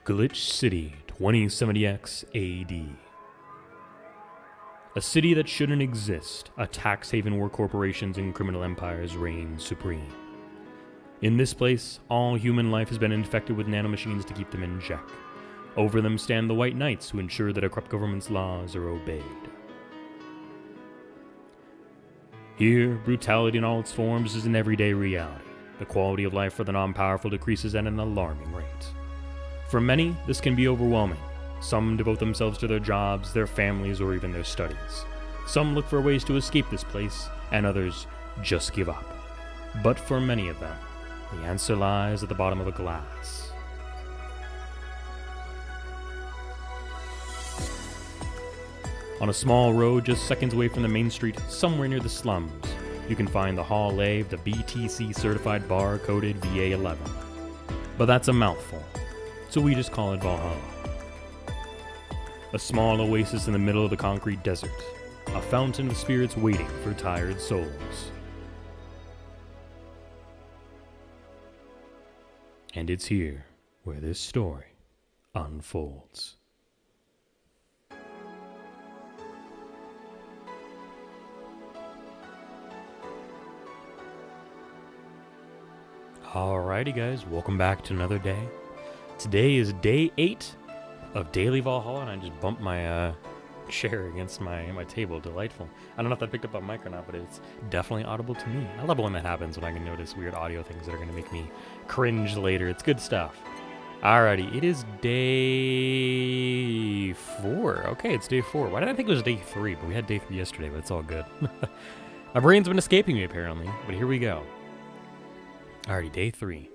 Glitch City, 2070X AD. A city that shouldn't exist, a tax haven where corporations and criminal empires reign supreme. In this place, all human life has been infected with nanomachines to keep them in check. Over them stand the White Knights who ensure that a corrupt government's laws are obeyed. Here, brutality in all its forms is an everyday reality. The quality of life for the non-powerful decreases at an alarming rate. For many, this can be overwhelming. Some devote themselves to their jobs, their families, or even their studies. Some look for ways to escape this place, and others just give up. But for many of them, the answer lies at the bottom of a glass. On a small road just seconds away from the main street, somewhere near the slums, you can find the HallA of the BTC certified bar-coded Va-11. But that's a mouthful, so we just call it Valhalla. A small oasis in the middle of the concrete desert, a fountain of spirits waiting for tired souls. And it's here where this story unfolds. Alrighty guys, welcome back to another day. Today is day 8 of Daily Valhalla, and I just bumped my chair against my table. Delightful. I don't know if that picked up on mic or not, but it's definitely audible to me. I love when that happens, when I can notice weird audio things that are going to make me cringe later. It's good stuff. Alrighty, it is day 4. Okay, it's day 4. Why did I think it was day 3? But we had day 3 yesterday, but it's all good. My brain's been escaping me apparently, but here we go. Alrighty, day 3.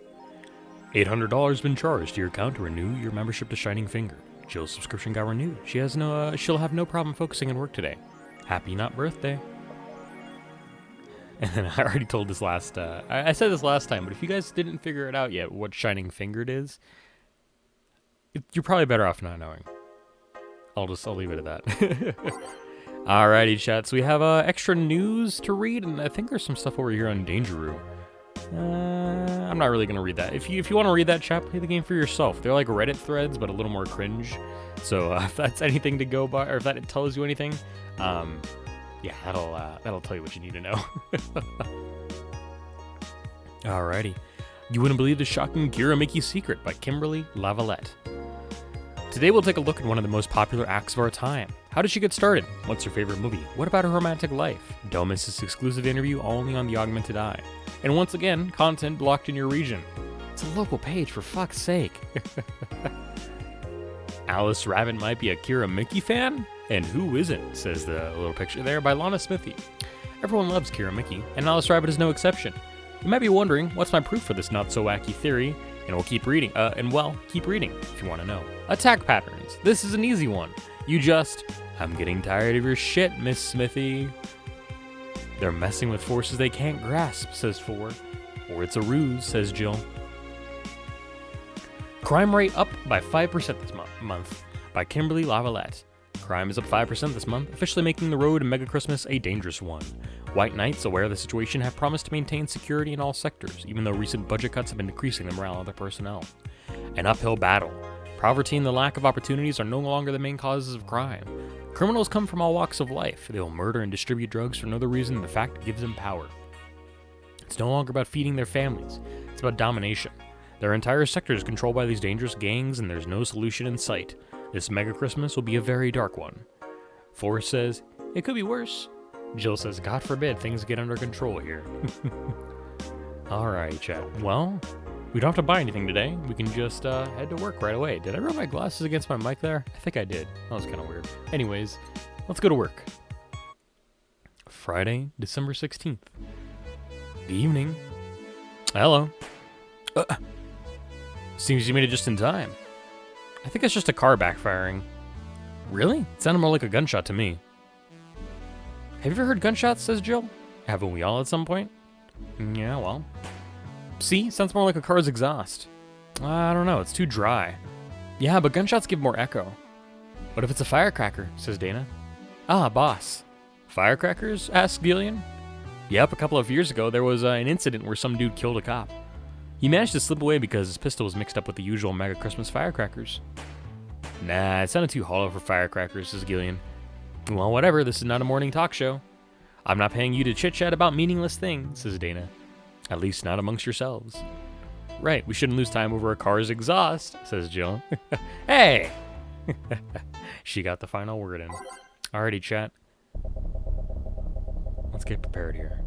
$800 been charged to your account to renew your membership to Shining Finger. Jill's subscription got renewed. She'll have no problem focusing on work today. Happy not birthday. And then I already told this last, I said this last time, but if you guys didn't figure it out yet, what Shining Fingered is, you're probably better off not knowing. I'll leave it at that. Alrighty, chat. So we have extra news to read, and I think there's some stuff over here on Dangeroo. I'm not really going to read that. If you want to read that, chat, play the game for yourself. They're like Reddit threads, but a little more cringe. So if that's anything to go by, or if that tells you anything, yeah, that'll tell you what you need to know. Alrighty. You wouldn't believe the shocking Kira Mickey secret by Kimberly Lavalette. Today we'll take a look at one of the most popular acts of our time. How did she get started? What's her favorite movie? What about her romantic life? Don't miss this exclusive interview only on the Augmented Eye. And once again, content blocked in your region. It's a local page, for fuck's sake. Alice Rabbit might be a Kira Mickey fan? And who isn't, says the little picture there by Lana Smithy. Everyone loves Kira Mickey, and Alice Rabbit is no exception. You might be wondering, what's my proof for this not-so-wacky theory? And we'll keep reading, keep reading if you want to know. Attack patterns. This is an easy one. I'm getting tired of your shit, Miss Smithy. They're messing with forces they can't grasp, says 4. Or it's a ruse, says Jill. Crime rate up by 5% this month by Kimberly Lavalette. Crime is up 5% this month, officially making the road to Mega Christmas a dangerous one. White Knights, aware of the situation, have promised to maintain security in all sectors, even though recent budget cuts have been decreasing the morale of their personnel. An uphill battle. Poverty and the lack of opportunities are no longer the main causes of crime. Criminals come from all walks of life. They will murder and distribute drugs for no other reason than the fact it gives them power. It's no longer about feeding their families. It's about domination. Their entire sector is controlled by these dangerous gangs, and there's no solution in sight. This Mega Christmas will be a very dark one. Forrest says, it could be worse. Jill says, God forbid things get under control here. Alright, chat. Well, we don't have to buy anything today. We can just head to work right away. Did I rub my glasses against my mic there? I think I did. That was kind of weird. Anyways, let's go to work. Friday, December 16th. Good evening. Hello. Seems you made it just in time. I think it's just a car backfiring. Really? It sounded more like a gunshot to me. Have you ever heard gunshots, says Jill? Haven't we all at some point? Yeah, well. See? Sounds more like a car's exhaust. I don't know, it's too dry. Yeah, but gunshots give more echo. What if it's a firecracker, says Dana. Ah, boss. Firecrackers? asks Gillian. Yep, a couple of years ago there was an incident where some dude killed a cop. He managed to slip away because his pistol was mixed up with the usual Mega Christmas firecrackers. Nah, it sounded too hollow for firecrackers, says Gillian. Well, whatever, this is not a morning talk show. I'm not paying you to chit-chat about meaningless things, says Dana. At least not amongst yourselves. Right, we shouldn't lose time over a car's exhaust, says Jill. Hey! She got the final word in. Alrighty, chat. Let's get prepared here.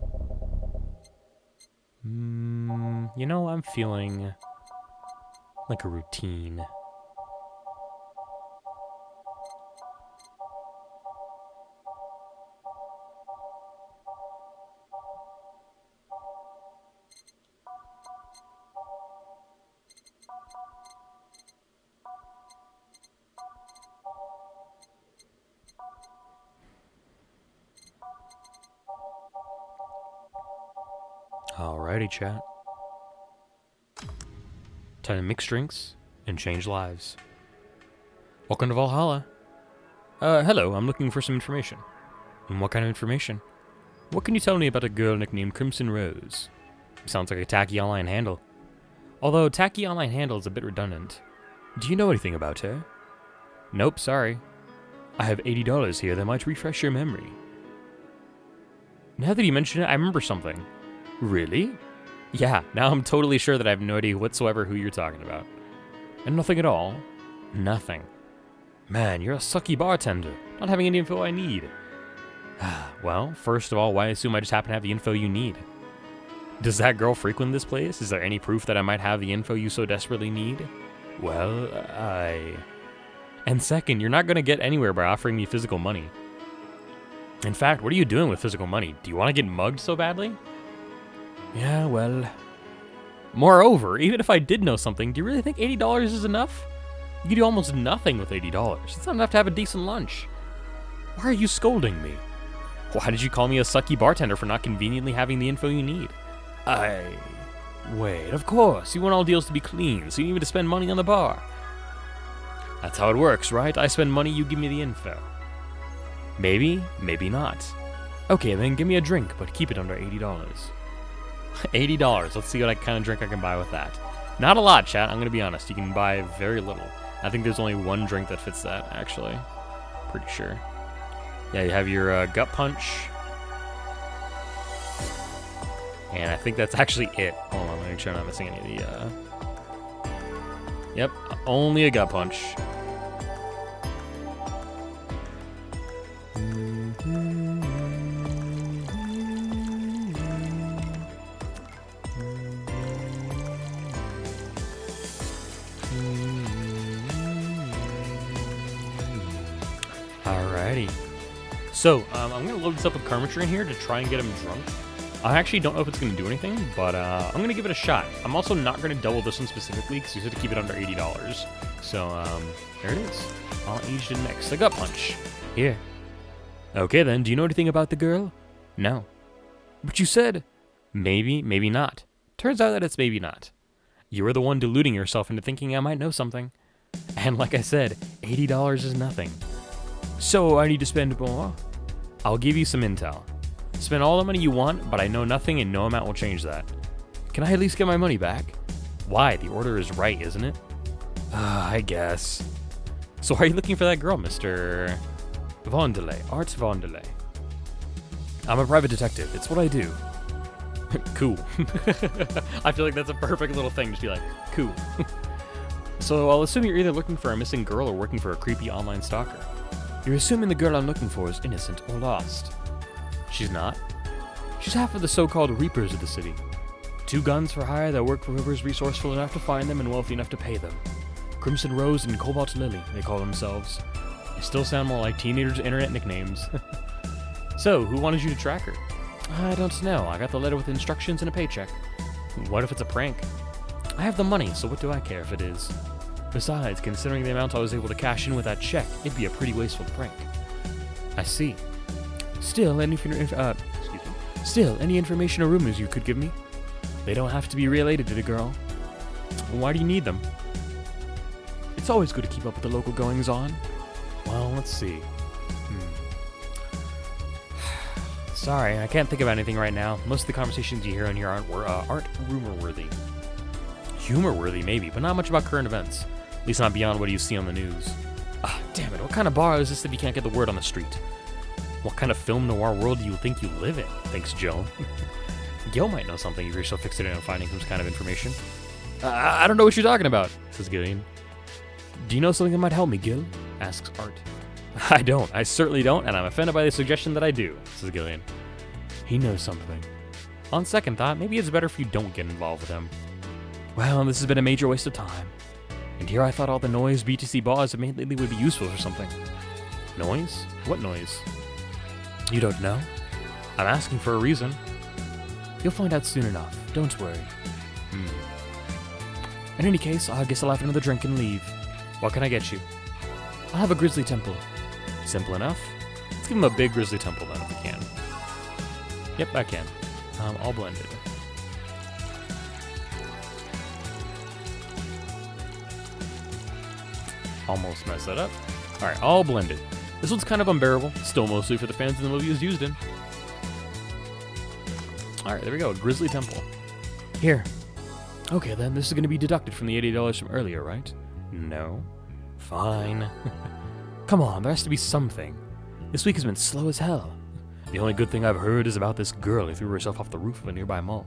You know, I'm feeling like a routine. Alrighty, chat. Time to mix drinks and change lives. Welcome to Valhalla. Hello, I'm looking for some information. And what kind of information? What can you tell me about a girl nicknamed Crimson Rose? Sounds like a tacky online handle. Although tacky online handle is a bit redundant. Do you know anything about her? Nope, sorry. I have $80 here that might refresh your memory. Now that you mention it, I remember something. Really? Yeah, now I'm totally sure that I have no idea whatsoever who you're talking about. And nothing at all? Nothing. Man, you're a sucky bartender, not having any info I need. Well, first of all, why assume I just happen to have the info you need? Does that girl frequent this place? Is there any proof that I might have the info you so desperately need? Well, And second, you're not going to get anywhere by offering me physical money. In fact, what are you doing with physical money? Do you want to get mugged so badly? Yeah, well... Moreover, even if I did know something, do you really think $80 is enough? You can do almost nothing with $80. It's not enough to have a decent lunch. Why are you scolding me? Why did you call me a sucky bartender for not conveniently having the info you need? Wait, of course, you want all deals to be clean, so you need to spend money on the bar. That's how it works, right? I spend money, you give me the info. Maybe, maybe not. Okay, then give me a drink, but keep it under $80. $80. Let's see what kind of drink I can buy with that. Not a lot, chat. I'm going to be honest. You can buy very little. I think there's only one drink that fits that, actually. Pretty sure. Yeah, you have your gut punch. And I think that's actually it. Hold on, let me make sure I'm not missing any of the... Yep, only a gut punch. Alrighty. So, I'm going to load this up with Carmetry in here to try and get him drunk. I actually don't know if it's going to do anything, but I'm going to give it a shot. I'm also not going to double this one specifically because you said to keep it under $80. So, there it is. All aged and mixed. A gut punch. Here. Okay then, do you know anything about the girl? No. But you said, maybe, maybe not. Turns out that it's maybe not. You were the one deluding yourself into thinking I might know something. And like I said, $80 is nothing. So I need to spend more? I'll give you some intel. Spend all the money you want, but I know nothing and no amount will change that. Can I at least get my money back? Why? The order is right, isn't it? I guess. So why are you looking for that girl, Mr. Va-11, Art Va-11? I'm a private detective. It's what I do. Cool. I feel like that's a perfect little thing to be like, cool. So I'll assume you're either looking for a missing girl or working for a creepy online stalker. You're assuming the girl I'm looking for is innocent or lost. She's not. She's half of the so-called Reapers of the city. 2 guns for hire that work for whoever's resourceful enough to find them and wealthy enough to pay them. Crimson Rose and Cobalt Lily, they call themselves. They still sound more like teenagers' internet nicknames. So, who wanted you to track her? I don't know. I got the letter with instructions and a paycheck. What if it's a prank? I have the money, so what do I care if it is? Besides, considering the amount I was able to cash in with that check, it'd be a pretty wasteful prank. I see. Still, any information or rumors you could give me? They don't have to be related to the girl. Why do you need them? It's always good to keep up with the local goings-on. Well, let's see. Sorry, I can't think of anything right now. Most of the conversations you hear on here aren't rumor-worthy. Humor-worthy, maybe, but not much about current events. At least not beyond what you see on the news. Ah, damn it, what kind of bar is this if you can't get the word on the street? What kind of film noir world do you think you live in? Thanks, Joe. Gil might know something if you're so fixated on finding some kind of information. I don't know what you're talking about, says Gillian. Do you know something that might help me, Gil? Asks Art. I don't. I certainly don't, and I'm offended by the suggestion that I do, says Gillian. He knows something. On second thought, maybe it's better if you don't get involved with him. Well, this has been a major waste of time. And here I thought all the noise BTC bars have made lately would be useful for something. Noise? What noise? You don't know? I'm asking for a reason. You'll find out soon enough. Don't worry. In any case, I guess I'll have another drink and leave. What can I get you? I'll have a grizzly temple. Simple enough. Let's give him a big grizzly temple then, if we can. Yep, I can. All blended. Almost messed that up. Alright, all blended. This one's kind of unbearable. Still mostly for the fans of the movie is used in. Alright, there we go. Grizzly temple. Here. Okay, then. This is going to be deducted from the $80 from earlier, right? No. Fine. Come on, there has to be something. This week has been slow as hell. The only good thing I've heard is about this girl who threw herself off the roof of a nearby mall.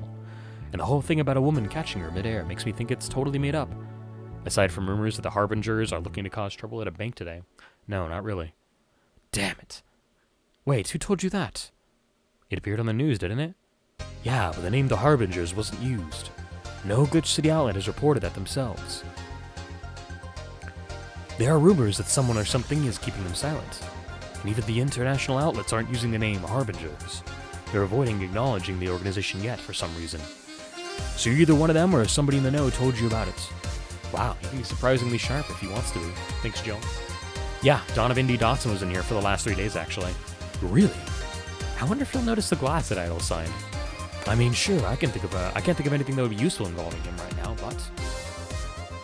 And the whole thing about a woman catching her midair makes me think it's totally made up. Aside from rumors that the Harbingers are looking to cause trouble at a bank today. No, not really. Damn it. Wait, who told you that? It appeared on the news, didn't it? Yeah, but the name the Harbingers wasn't used. No good city outlet has reported that themselves. There are rumors that someone or something is keeping them silent. And even the international outlets aren't using the name Harbingers. They're avoiding acknowledging the organization yet for some reason. So you're either one of them or somebody in the know told you about it. Wow, he can be surprisingly sharp if he wants to be. Thanks, Joe. Yeah, Donovan D. Dotson was in here for the last 3 days, actually. Really? I wonder if he'll notice the Glass at Idol sign. I mean, sure, I can't think of anything that would be useful involving him right now, but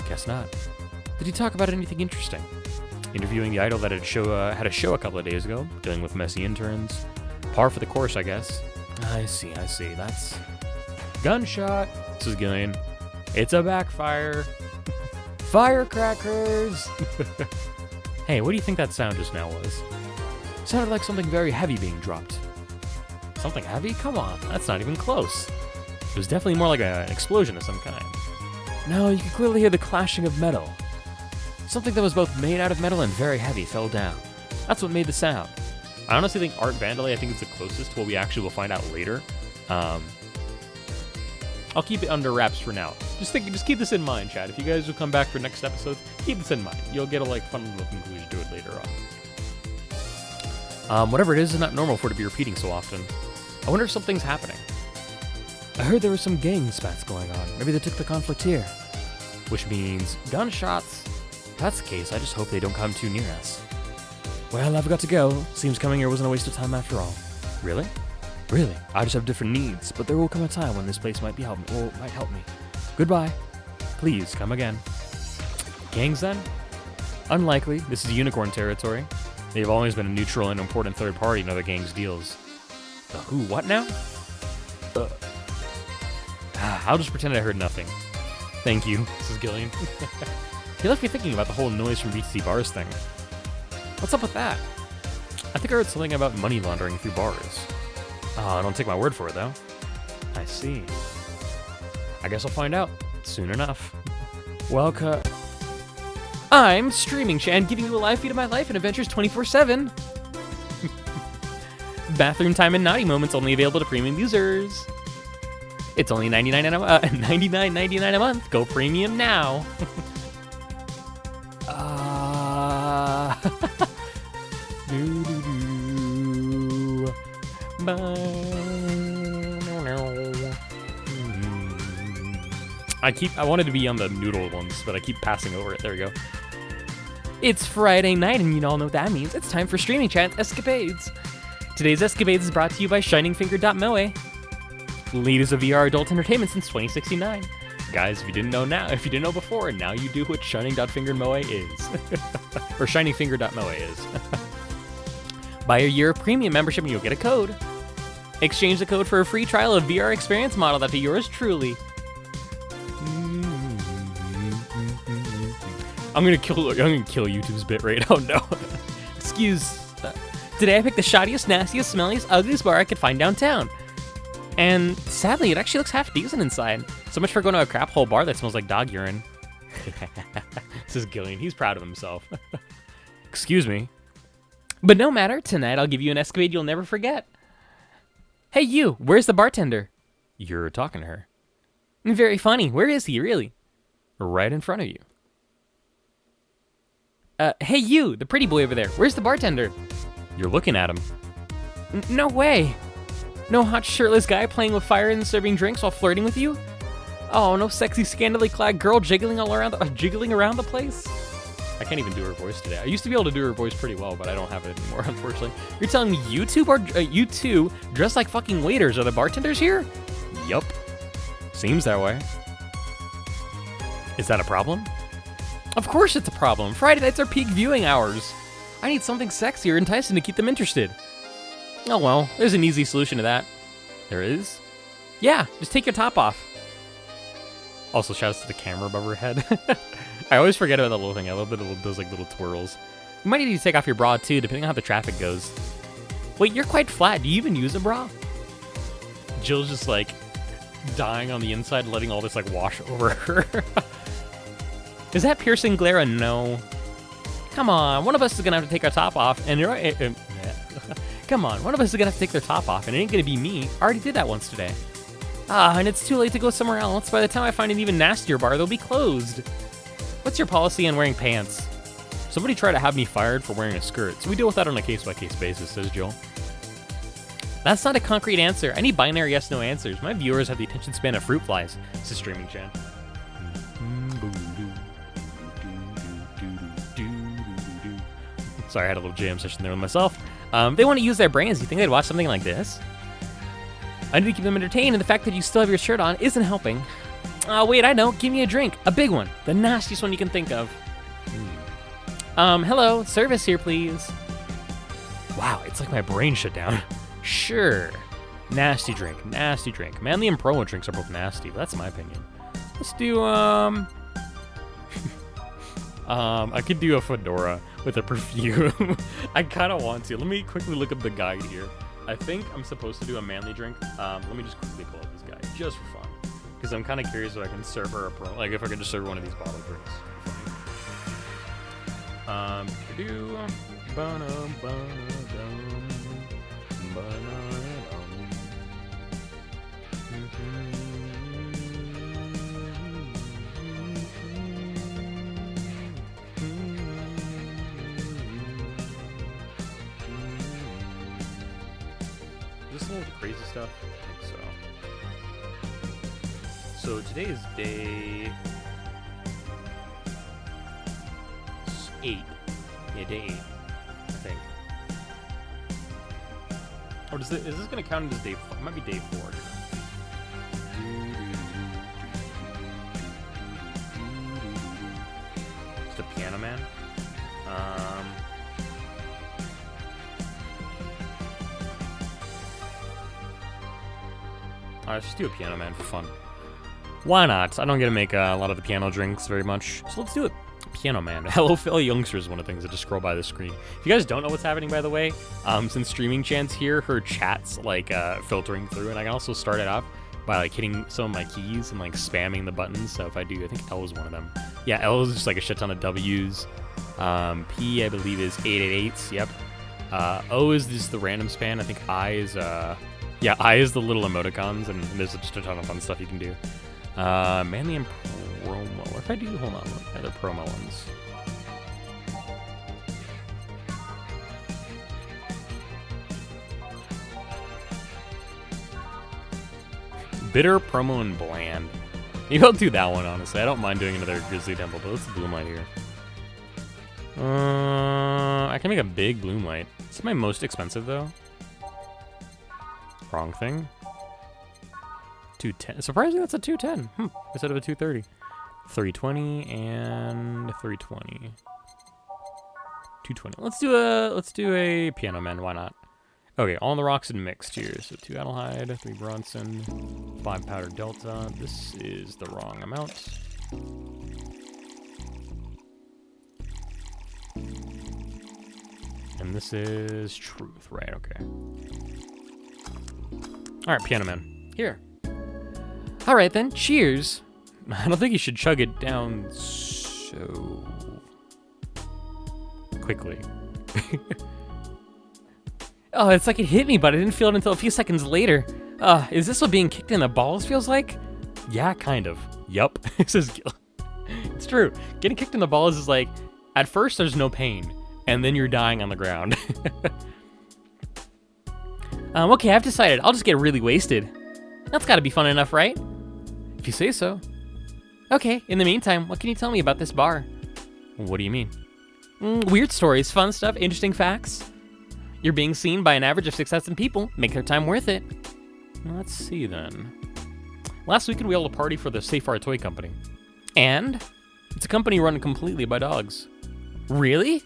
guess not. Did he talk about anything interesting? Interviewing the idol that had a show a couple of days ago, dealing with messy interns. Par for the course, I guess. I see. That's gunshot. This is Gillian. It's a backfire. Firecrackers. Hey, what do you think that sound just now was? Sounded like something very heavy being dropped. Something heavy? Come on, that's not even close. It was definitely more like an explosion of some kind. No, you could clearly hear the clashing of metal. Something that was both made out of metal and very heavy fell down. That's what made the sound. I honestly think Art Vandalay, I think it's the closest to what we actually will find out later. I'll keep it under wraps for now. Just keep this in mind, Chad. If you guys will come back for next episode, keep this in mind. You'll get a fun little conclusion to it later on. Whatever it is not normal for it to be repeating so often. I wonder if something's happening. I heard there were some gang spats going on. Maybe they took the conflict here. Which means gunshots. If that's the case, I just hope they don't come too near us. Well, I've got to go. Seems coming here wasn't a waste of time after all. Really? Really, I just have different needs, but there will come a time when this place might help me. Goodbye. Please, come again. Gangs, then? Unlikely. This is unicorn territory. They've always been a neutral and important third party in other gangs' deals. The who? What now? I'll just pretend I heard nothing. Thank you. This is Gillian. He left me thinking about the whole noise from BTC bars thing. What's up with that? I think I heard something about money laundering through bars. Don't take my word for it, though. I see. I guess I'll find out soon enough. Welcome. I'm Streaming Chan, giving you a live feed of my life and adventures 24/7. Bathroom time and naughty moments only available to premium users. It's only $99.99 a month. Go premium now. I wanted to be on the noodle ones, but I keep passing over it. There we go. It's Friday night, and you all know what that means. It's time for Streaming Chat's Escapades. Today's Escapades is brought to you by ShiningFinger.moe. Leaders of VR adult entertainment since 2069. Guys, if you didn't know before, now you do what Shining.Finger.moe is. Or ShiningFinger.moe is. Buy a year of premium membership and you'll get a code. Exchange the code for a free trial of VR experience model that be yours truly. I'm gonna kill YouTube's bit rate. Oh no. Excuse. Today I picked the shoddiest, nastiest, smelliest, ugliest bar I could find downtown. And sadly, it actually looks half decent inside. So much for going to a crap hole bar that smells like dog urine. This is Gillian. He's proud of himself. Excuse me. But no matter, tonight I'll give you an escapade you'll never forget. Hey you, where's the bartender? You're talking to her. Very funny. Where is he, really? Right in front of you. Hey you, the pretty boy over there. Where's the bartender? You're looking at him. No way. No hot shirtless guy playing with fire and serving drinks while flirting with you? Oh, no sexy scantily clad girl jiggling around the place? I can't even do her voice today. I used to be able to do her voice pretty well, but I don't have it anymore, unfortunately. You're telling me you two dressed like fucking waiters are the bartenders here? Yup. Seems that way. Is that a problem? Of course it's a problem. Friday nights are peak viewing hours. I need something sexy or enticing to keep them interested. Oh well, there's an easy solution to that. There is? Yeah, just take your top off. Also, shouts to the camera above her head. I always forget about that little thing. I love those like little twirls. You might need to take off your bra too, depending on how the traffic goes. Wait, you're quite flat. Do you even use a bra? Jill's just like dying on the inside, letting all this like wash over her. Is that piercing glare a no? Come on, one of us is gonna have to take our top off, and come on, one of us is gonna have to take their top off, and it ain't gonna be me. I already did that once today. And it's too late to go somewhere else. By the time I find an even nastier bar, they'll be closed. What's your policy on wearing pants? Somebody tried to have me fired for wearing a skirt, so we deal with that on a case-by-case basis, says Jill. That's not a concrete answer. I need binary yes-no answers. My viewers have the attention span of fruit flies, says Streaming Chan. Sorry, I had a little jam session there with myself. They want to use their brains. You think they'd watch something like this? I need to keep them entertained, and the fact that you still have your shirt on isn't helping. Wait, I know. Give me a drink. A big one. The nastiest one you can think of. Hello. Service here, please. Wow, it's like my brain shut down. Sure. Nasty drink. Nasty drink. Manly and promo drinks are both nasty, but that's my opinion. Let's do, I could do a fedora with a perfume. I kind of want to. Let me quickly look up the guide here. I think I'm supposed to do a manly drink. Let me just quickly pull up this guide, just for fun. Because I'm kind of curious if I can serve her like if I can just serve one of these bottle drinks. Is this all the crazy stuff? I think so. So today is day 8. Yeah, day 8, I think. Or is this going to count as day 4? It might be day 4. Just a piano man. Alright, let's just do a piano man for fun. Why not? I don't get to make a lot of the piano drinks very much, so let's do it. Piano man. Hello, fellow youngsters is one of the things that just scroll by the screen. If you guys don't know what's happening, by the way, since Streaming Chan's here, her chat's like filtering through, and I can also start it off by like hitting some of my keys and like spamming the buttons. So if I do, I think L is one of them. Yeah, L is just like a shit ton of W's. P, I believe, is 888s. Yep. O is just the random span. I think I is yeah, I is the little emoticons, and there's just a ton of fun stuff you can do. Manly and promo. What if I do, hold on, other promo ones? Bitter, promo, and bland. Maybe I'll do that one, honestly. I don't mind doing another Grizzly Temple, but let's do Bloom Light here. I can make a big Bloom Light. It's my most expensive, though. Wrong thing. 210. Surprisingly, that's a 210. Instead of a 230. 320 and 320. 220. Let's do a piano man. Why not? Okay, all on the rocks and mixed here. So 2 Adelheid, 3 Bronson, 5 Powder Delta. This is the wrong amount. And this is truth, right? Okay. All right, Piano Man. Here. All right, then. Cheers. I don't think you should chug it down so quickly. Oh, it's like it hit me, but I didn't feel it until a few seconds later. Is this what being kicked in the balls feels like? Yeah, kind of. Yup. It says Gil. It's true. Getting kicked in the balls is like, at first there's no pain, and then you're dying on the ground. Okay, I've decided. I'll just get really wasted. That's gotta be fun enough, right? If you say so. Okay, in the meantime, what can you tell me about this bar? What do you mean? Weird stories, fun stuff, interesting facts. You're being seen by an average of 6,000 people. Make their time worth it. Let's see then. Last weekend we held a party for the Safe Art Toy Company. And it's a company run completely by dogs. Really?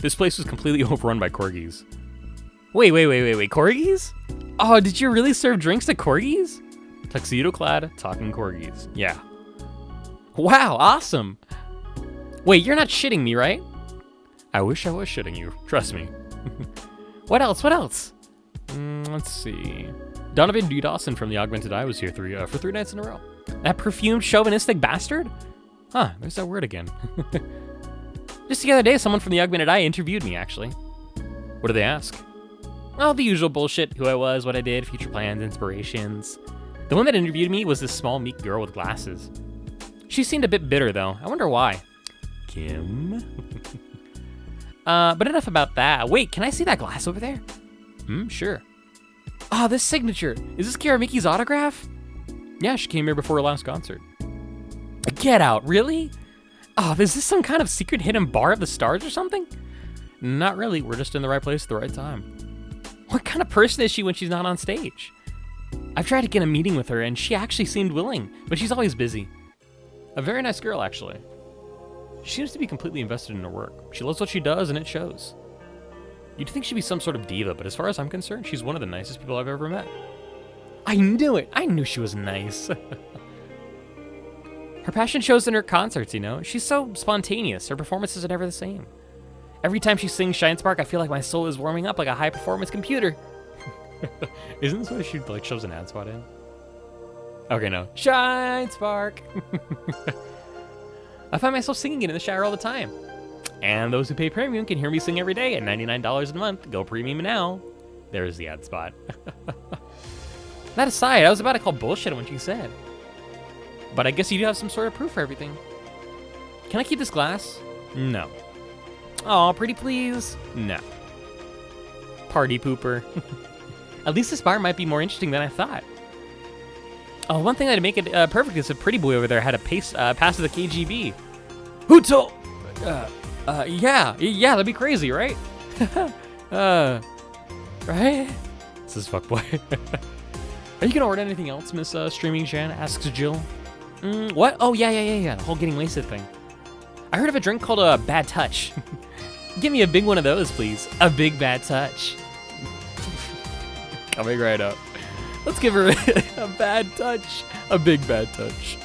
This place was completely overrun by corgis. Wait, corgis? Oh, did you really serve drinks to corgis? Tuxedo-clad, talking corgis. Yeah. Wow, awesome. Wait, you're not shitting me, right? I wish I was shitting you, trust me. What else? Let's see. Donovan D. Dawson from the Augmented Eye was here for 3 nights in a row. That perfumed chauvinistic bastard? Huh, there's that word again. Just the other day, someone from the Augmented Eye interviewed me, actually. What did they ask? Well, the usual bullshit, who I was, what I did, future plans, inspirations. The one that interviewed me was this small, meek girl with glasses. She seemed a bit bitter, though. I wonder why. Kim? But enough about that. Wait, can I see that glass over there? Sure. Oh, this signature. Is this Kira Miki's autograph? Yeah, she came here before her last concert. Get out, really? Oh, is this some kind of secret hidden bar of the stars or something? Not really, we're just in the right place at the right time. What kind of person is she when she's not on stage? I've tried to get a meeting with her and she actually seemed willing, but she's always busy. A very nice girl, actually. She seems to be completely invested in her work. She loves what she does, and it shows. You'd think she'd be some sort of diva, but as far as I'm concerned, she's one of the nicest people I've ever met. I knew it! I knew she was nice. Her passion shows in her concerts, you know? She's so spontaneous. Her performances are never the same. Every time she sings Shine Spark, I feel like my soul is warming up like a high-performance computer. Isn't this why she, like, shoves an ad spot in? Okay, no. Shine Spark! I find myself singing it in the shower all the time. And those who pay premium can hear me sing every day at $99 a month. Go premium now. There's the ad spot. That aside, I was about to call bullshit on what you said. But I guess you do have some sort of proof for everything. Can I keep this glass? No. Aw, pretty please? No. Party pooper. At least this bar might be more interesting than I thought. Oh, one thing that'd make it perfect is if Pretty Boy over there had a pass to the KGB. Who told? Yeah, that'd be crazy, right? Right? This is fuckboy. Are you gonna order anything else, Miss Streaming Jan? Asks Jill. What? Oh, yeah. The whole getting wasted thing. I heard of a drink called a Bad Touch. Give me a big one of those, please. A big bad touch. Coming right up. Let's give her a bad touch. A big bad touch.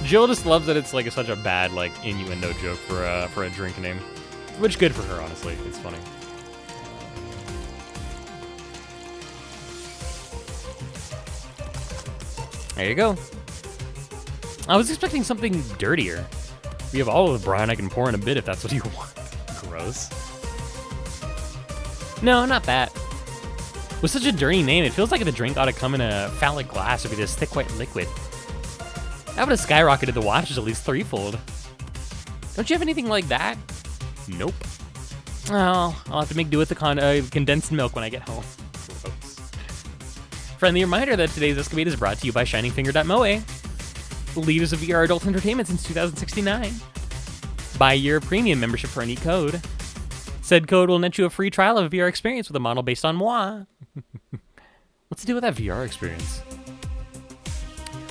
Jill just loves that it's like such a bad like innuendo joke for a drink name. Which good for her, honestly. It's funny. There you go. I was expecting something dirtier. We have all of the brine I can pour in a bit if that's what you want. Gross. No, not that. With such a dirty name, it feels like the drink ought to come in a phallic glass or be this thick white liquid. That would have skyrocketed the watches at least threefold. Don't you have anything like that? Nope. Oh, I'll have to make do with the condensed milk when I get home. Gross. Friendly reminder that today's escapade is brought to you by ShiningFinger.moe. Leaders of VR adult entertainment since 2069. Buy a year of premium membership for any code. Said code will net you a free trial of a VR experience with a model based on moi. What's to do with that VR experience?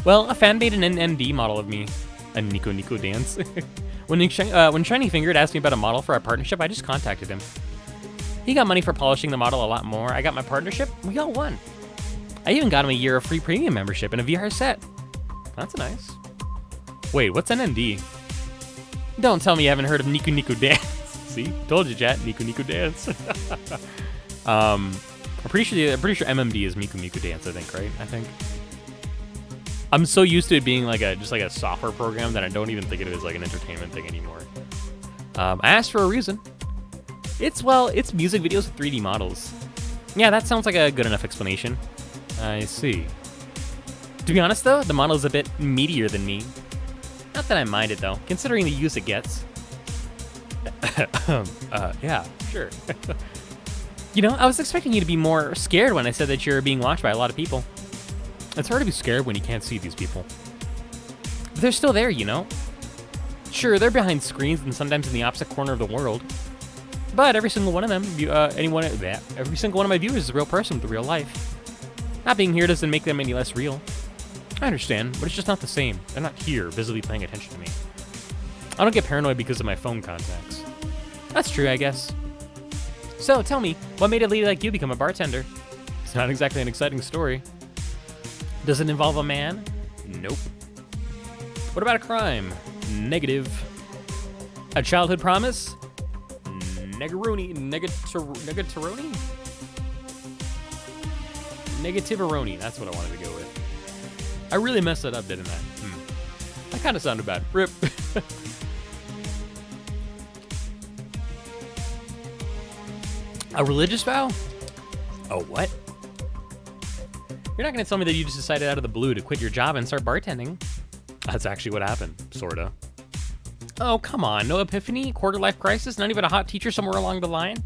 Well, a fan made an NMD model of me. A Nico Nico dance. When Shiny Fingered asked me about a model for our partnership, I just contacted him. He got money for polishing the model a lot more. I got my partnership. We all won. I even got him a year of free premium membership and a VR set. That's nice. Wait, what's NMD? Don't tell me you haven't heard of Nico Nico Dance. See? Told you, chat. Niku Niku Dance. I'm pretty sure MMD is Miku Miku Dance, I think, right? I think. I'm so used to it being like just like a software program that I don't even think of it as like an entertainment thing anymore. I asked for a reason. It's music videos with 3D models. Yeah, that sounds like a good enough explanation. I see. To be honest though, the model is a bit meatier than me. Not that I mind it though, considering the use it gets. Yeah, sure. You know, I was expecting you to be more scared when I said that you're being watched by a lot of people. It's hard to be scared when you can't see these people. But they're still there, you know? Sure, they're behind screens and sometimes in the opposite corner of the world. But every single one of them, every single one of my viewers is a real person with a real life. Not being here doesn't make them any less real. I understand, but it's just not the same. They're not here, visibly paying attention to me. I don't get paranoid because of my phone contacts. That's true, I guess. So, tell me, what made a lady like you become a bartender? It's not exactly an exciting story. Does it involve a man? Nope. What about a crime? Negative. A childhood promise? Negativity? Negativeroni, that's what I wanted to go with. I really messed that up, didn't I? That kind of sounded bad. Rip. A religious vow? Oh, what? You're not going to tell me that you just decided out of the blue to quit your job and start bartending. That's actually what happened, sorta. Oh, come on, no epiphany? Quarter-life crisis? Not even a hot teacher somewhere along the line?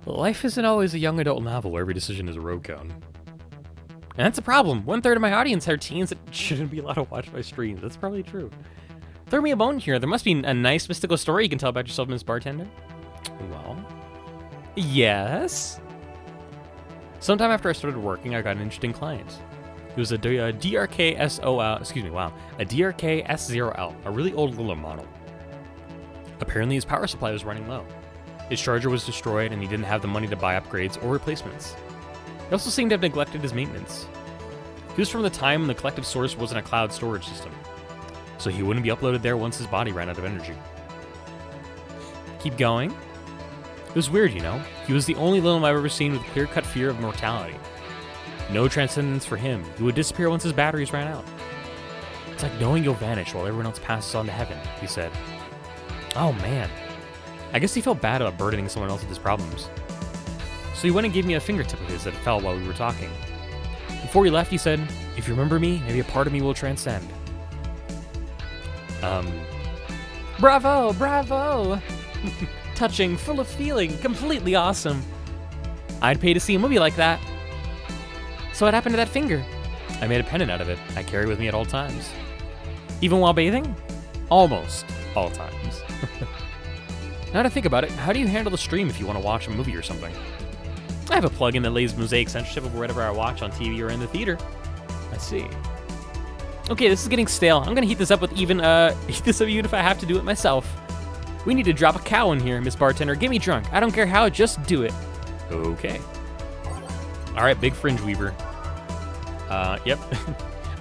Life isn't always a young adult novel where every decision is a road count. And that's a problem. 1/3 of my audience are teens that shouldn't be allowed to watch my streams. That's probably true. Throw me a bone here. There must be a nice mystical story you can tell about yourself, Miss Bartender. Well, yes. Sometime after I started working, I got an interesting client. It was a DRK-S0L, a really old Lula model. Apparently his power supply was running low. His charger was destroyed and he didn't have the money to buy upgrades or replacements. He also seemed to have neglected his maintenance. He was from the time when the collective source wasn't a cloud storage system, so he wouldn't be uploaded there once his body ran out of energy. Keep going. It was weird, you know? He was the only Lilum I've ever seen with clear-cut fear of mortality. No transcendence for him. He would disappear once his batteries ran out. It's like knowing you'll vanish while everyone else passes on to heaven, he said. Oh man. I guess he felt bad about burdening someone else with his problems. So he went and gave me a fingertip of his that fell while we were talking. Before he left, he said, "If you remember me, maybe a part of me will transcend." Bravo, bravo! Touching, full of feeling, completely awesome. I'd pay to see a movie like that. So what happened to that finger? I made a pendant out of it. I carry it with me at all times. Even while bathing? Almost all times. Now to think about it, how do you handle the stream if you want to watch a movie or something? I have a plugin that lays mosaic censorship over whatever I watch on TV or in the theater. I see. Okay, this is getting stale. I'm gonna heat this up even if I have to do it myself. We need to drop a cow in here, Miss Bartender. Get me drunk. I don't care how, just do it. Okay. All right, big fringe weaver. Yep.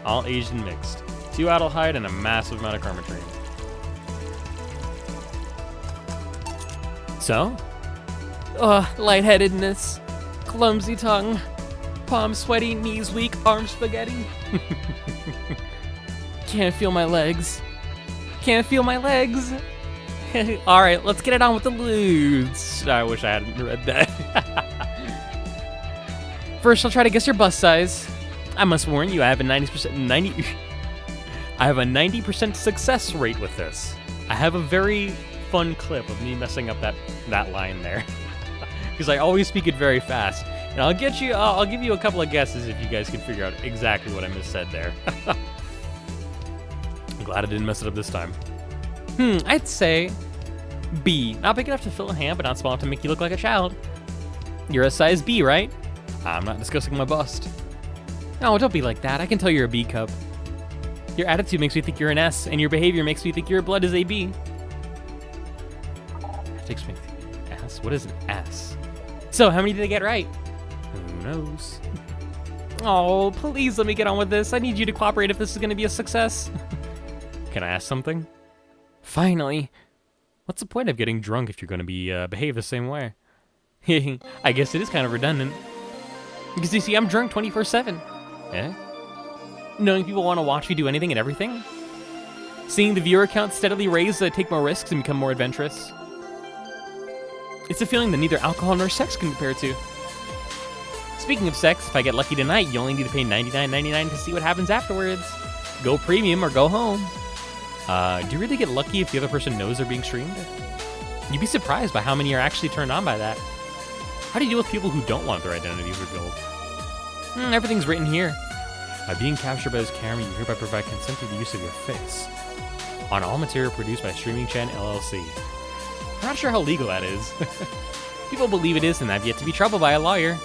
All Asian mixed. 2 Adelhyde and a massive amount of Karmatrine. So? Lightheadedness. Clumsy tongue. Palms sweaty, knees weak, arms spaghetti. Can't feel my legs. Can't feel my legs. All right, let's get it on with the lewds. I wish I hadn't read that. First, I'll try to guess your bust size. I must warn you, I have a 90% success rate with this. I have a very fun clip of me messing up that line there, because I always speak it very fast. And I'll give you a couple of guesses if you guys can figure out exactly what I missaid there. I'm glad I didn't mess it up this time. I'd say B. Not big enough to fill a hand, but not small enough to make you look like a child. You're a size B, right? I'm not discussing my bust. No, don't be like that. I can tell you're a B cup. Your attitude makes me think you're an S, and your behavior makes me think your blood is a B. That takes me S? What is an S? So, how many did I get right? Who knows? Oh, please let me get on with this. I need you to cooperate if this is going to be a success. Can I ask something? Finally. What's the point of getting drunk if you're going to be behave the same way? I guess it is kind of redundant. Because you see, I'm drunk 24/7. Eh? Knowing people want to watch me do anything and everything? Seeing the viewer count steadily raise so I take more risks and become more adventurous? It's a feeling that neither alcohol nor sex can compare to. Speaking of sex, if I get lucky tonight, you only need to pay $99.99 to see what happens afterwards. Go premium or go home. Do you really get lucky if the other person knows they're being streamed? You'd be surprised by how many are actually turned on by that. How do you deal with people who don't want their identities revealed? Everything's written here. By being captured by this camera, you hereby provide consent to the use of your face on all material produced by Streaming Chan LLC. I'm not sure how legal that is. People believe it is, and I've yet to be troubled by a lawyer.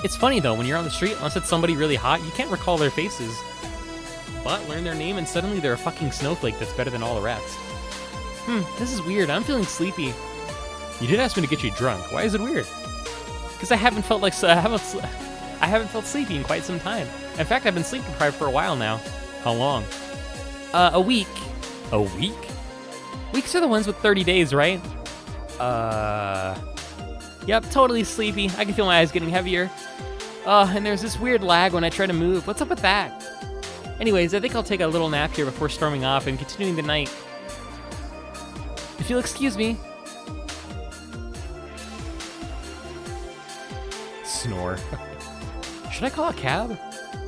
It's funny though, when you're on the street, unless it's somebody really hot, you can't recall their faces. But learn their name and suddenly they're a fucking snowflake that's better than all the rest. This is weird. I'm feeling sleepy. You did ask me to get you drunk. Why is it weird? Because I haven't felt sleepy in quite some time. In fact, I've been sleep deprived for a while now. How long? A week. A week? Weeks are the ones with 30 days, right? Yep, totally sleepy. I can feel my eyes getting heavier. And there's this weird lag when I try to move. What's up with that? Anyways, I think I'll take a little nap here before storming off and continuing the night. If you'll excuse me. Snore. Should I call a cab?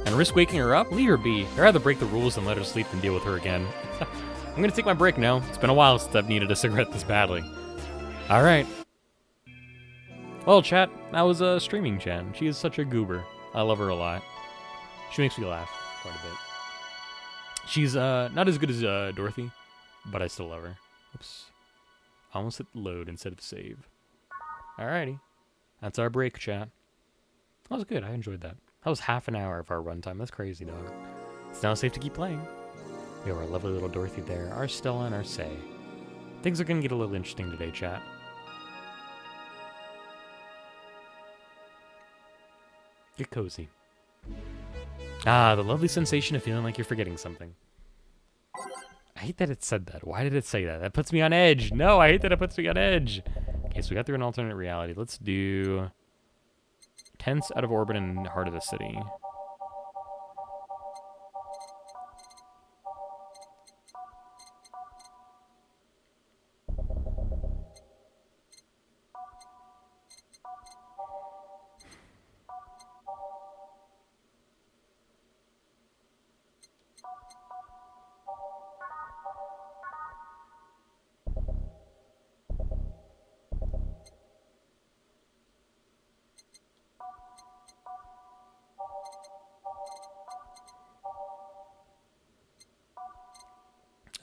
And risk waking her up? Leave her be. I'd rather break the rules than let her sleep than deal with her again. I'm gonna take my break now. It's been a while since I've needed a cigarette this badly. Alright. Well, chat, that was Streaming Chan. She is such a goober. I love her a lot. She makes me laugh quite a bit. She's not as good as Dorothy, but I still love her. Oops. I almost hit load instead of save. Alrighty. That's our break, chat. That was good. I enjoyed that. That was half an hour of our runtime. That's crazy, dog. It's now safe to keep playing. We have our lovely little Dorothy there, our Stella, and our Say. Things are going to get a little interesting today, chat. Get cozy. Ah, the lovely sensation of feeling like you're forgetting something. I hate that it said that. Why did it say that? That puts me on edge. No, I hate that it puts me on edge. Okay, so we got through an alternate reality. Let's do Tents out of orbit and heart of the city.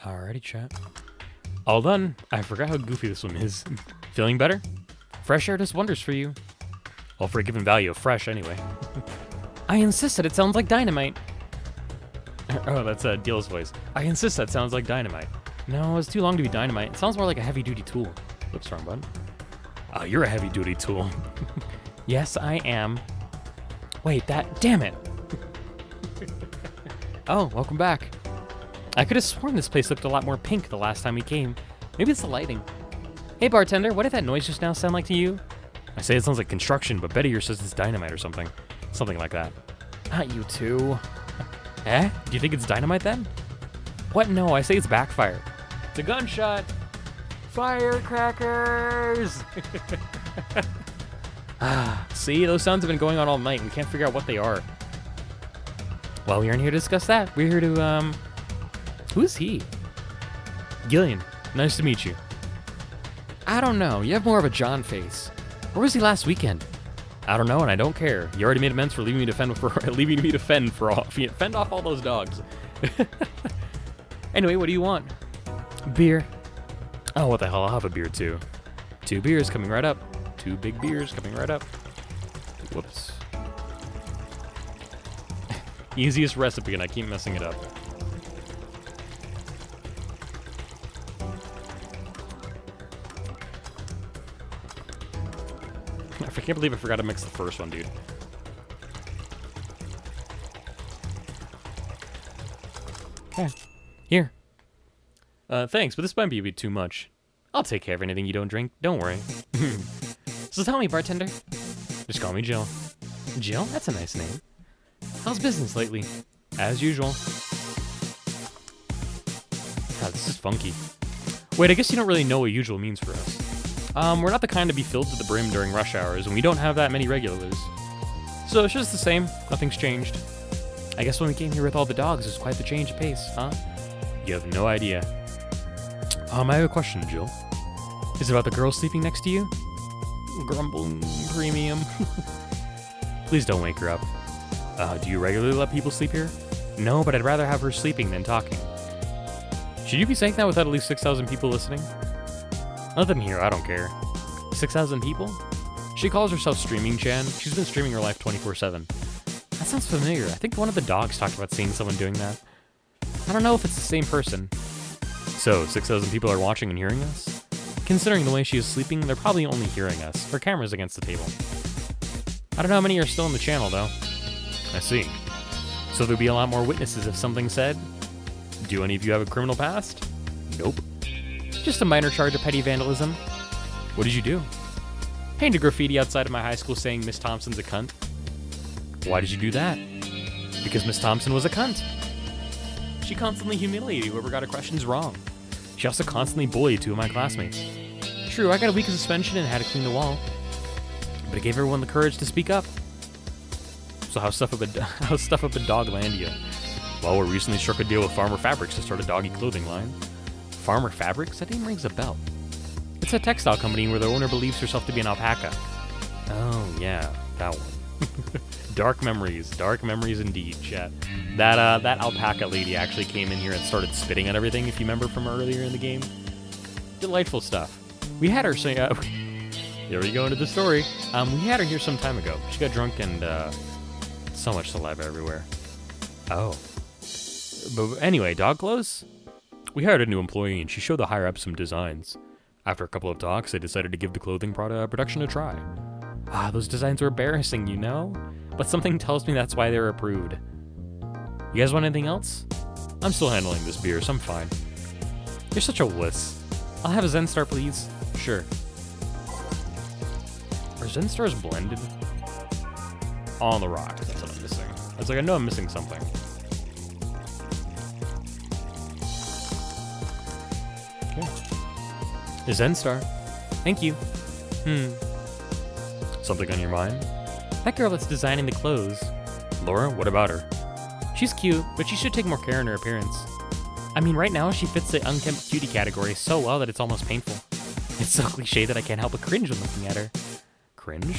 Alrighty, chat. All done. I forgot how goofy this one is. Feeling better? Fresh air does wonders for you. Well, for a given value of fresh, anyway. I insist that it sounds like dynamite. Oh, that's Deal's voice. I insist that sounds like dynamite. No, it's too long to be dynamite. It sounds more like a heavy-duty tool. Oops, wrong button. Oh, you're a heavy-duty tool. Yes, I am. Wait, damn it. Oh, welcome back. I could have sworn this place looked a lot more pink the last time we came. Maybe it's the lighting. Hey, bartender, what did that noise just now sound like to you? I say it sounds like construction, but Betty here says it's dynamite or something. Something like that. Not you two. Eh? Do you think it's dynamite then? What? No, I say it's backfire. It's a gunshot. Firecrackers! See, those sounds have been going on all night and we can't figure out what they are. Well, we aren't here to discuss that. We're here to, who's he? Gillian, nice to meet you. I don't know. You have more of a John face. Where was he last weekend? I don't know, and I don't care. You already made amends for leaving me to fend fend off all those dogs. Anyway, what do you want? Beer. Oh, what the hell? I'll have a beer too. 2 beers coming right up. 2 big beers coming right up. Whoops. Easiest recipe, and I keep messing it up. I can't believe I forgot to mix the first one, dude. Okay. Here. Thanks, but this might be a bit too much. I'll take care of anything you don't drink. Don't worry. So tell me, bartender. Just call me Jill. Jill? That's a nice name. How's business lately? As usual. God, this is funky. Wait, I guess you don't really know what usual means for us. We're not the kind to be filled to the brim during rush hours, and we don't have that many regulars. So it's just the same. Nothing's changed. I guess when we came here with all the dogs, it was quite the change of pace, huh? You have no idea. I have a question, Jill. Is it about the girl sleeping next to you? Grumbling premium. Please don't wake her up. Do you regularly let people sleep here? No, but I'd rather have her sleeping than talking. Should you be saying that without at least 6,000 people listening? Let them hear, I don't care. 6,000 people? She calls herself Streaming Chan. She's been streaming her life 24/7. That sounds familiar. I think one of the dogs talked about seeing someone doing that. I don't know if it's the same person. So, 6,000 people are watching and hearing us? Considering the way she is sleeping, they're probably only hearing us. Her camera's against the table. I don't know how many are still in the channel, though. I see. So there'd be a lot more witnesses if something said, do any of you have a criminal past? Nope. Just a minor charge of petty vandalism. What did you do? Painted graffiti outside of my high school saying Miss Thompson's a cunt. Why did you do that? Because Miss Thompson was a cunt. She constantly humiliated whoever got her questions wrong. She also constantly bullied 2 of my classmates. True, I got a week of suspension and had to clean the wall. But it gave everyone the courage to speak up. So how's stuff up in Doglandia? Well, we recently struck a deal with Farmer Fabrics to start a doggy clothing line. Farmer Fabrics? That name rings a bell. It's a textile company where the owner believes herself to be an alpaca. Oh, yeah, that one. Dark memories indeed, chat. That alpaca lady actually came in here and started spitting at everything, if you remember from earlier in the game. Delightful stuff. We had her say, here we go into the story. We had her here some time ago. She got drunk and, so much saliva everywhere. Oh. But anyway, dog clothes? We hired a new employee and she showed the higher up some designs. After a couple of talks, they decided to give the clothing production a try. Those designs were embarrassing, you know? But something tells me that's why they were approved. You guys want anything else? I'm still handling this beer, so I'm fine. You're such a wuss. I'll have a Zen Star, please. Sure. Are Zen Stars blended? On the rocks, that's what I'm missing. It's like I know I'm missing something. Okay. A Zen Star. Thank you. Something on your mind? That girl that's designing the clothes. Laura, what about her? She's cute, but she should take more care in her appearance. I mean, right now she fits the unkempt cutie category so well that it's almost painful. It's so cliche that I can't help but cringe when looking at her. Cringe?